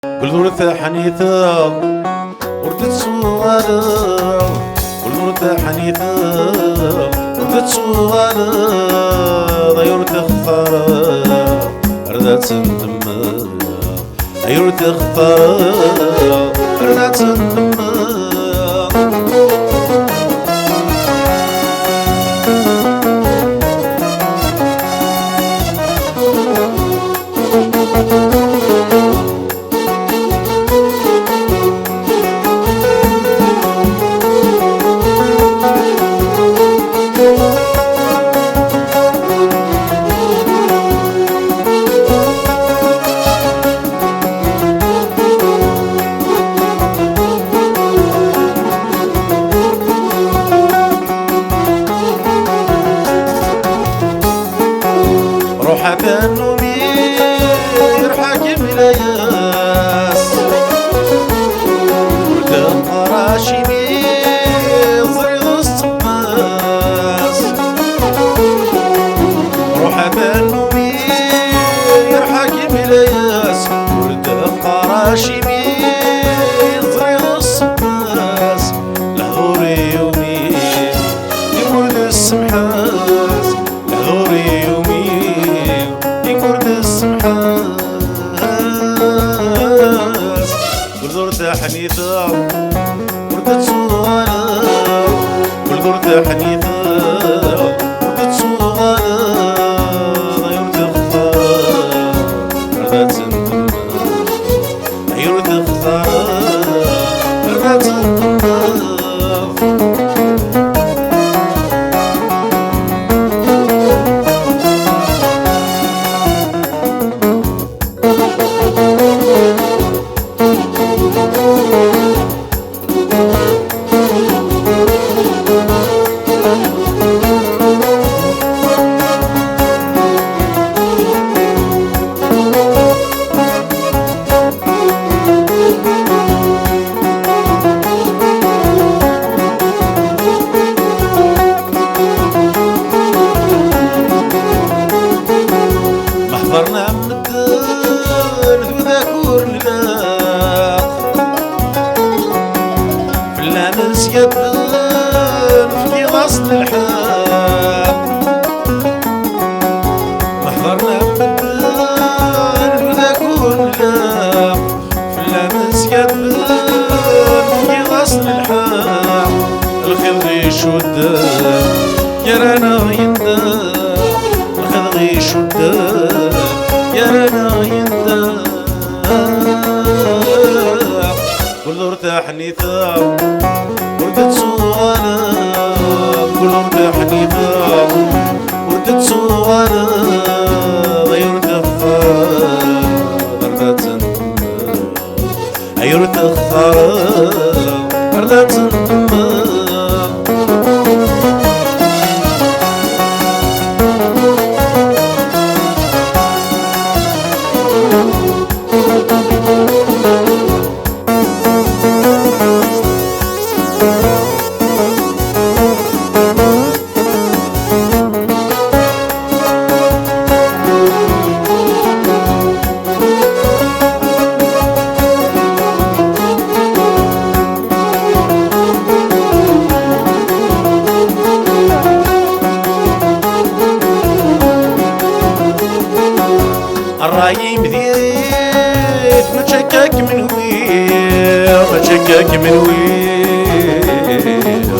كل ورثة حنيثة ورثة سوالة، كل ورثة حنيثة ورثة سوالة، ضيورة خطارة ردات تندم، ضيورة خطارة ردات تندم. روحك النمير حاكم الياس، ورد القراشمي صريض الصباس. روحك النمير حاكم الياس، ورد القراشمي صريض الصباس. لهوري يومي يمرد السمحاس، لهوري يومي يمرد السمحاس. كل ورثة حنيثة ورثة سوالة، كل ورثة حنيثة ورثة سوالة، ضيورة خطارة ردات تندم، ضيورة خطارة ردات تندم. حضرنا من الدار وذاكور نلاق، في اللامس يبان في غصن الحاق. حضرنا من الدار وذاكور نلاق، في اللامس يبان في غصن الحاق. الخير يشد يا رانا يندم، الخير يشد يا رانا يندم. كل ورثة حنيثة ورثة سوالة، كل ورثة حنيثة ورثة سوالة، ضيورة خطارة ردات تندم، ضيورة خطارة ردات تندم. الراي مديريت ما تشكك من ويل، ما تشكك من ويل.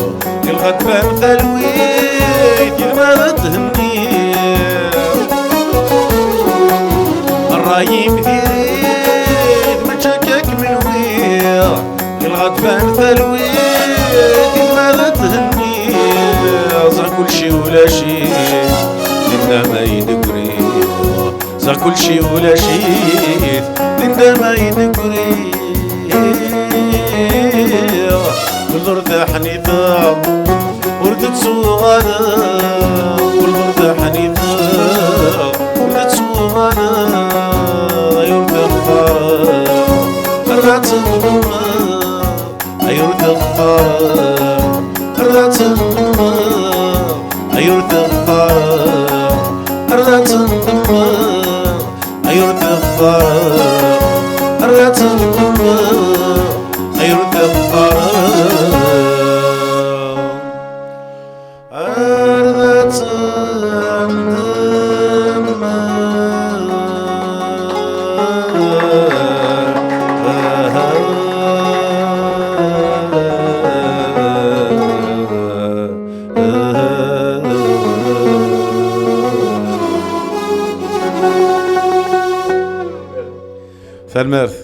الغدبان ثلويت يلماذا تهنيل. الراي مديريت ما تشكك من ويل، الغدبان ثلويت يلماذا تهنيل. صار كل شي ولا شي لنا ما يدقري، صار كل شي ولا شيء لنا ما يدقري. كل ورثة حنيثة ورثة سوالة، كل ورثة حنيثة ورثة سوالة، ضيورة خطارة ردات تندم، ضيورة خطارة ردات تندم، ضيورة خطارة ردات تندم، ضيورة خطارة ردات تندم. خير الدفار عرضة Fermer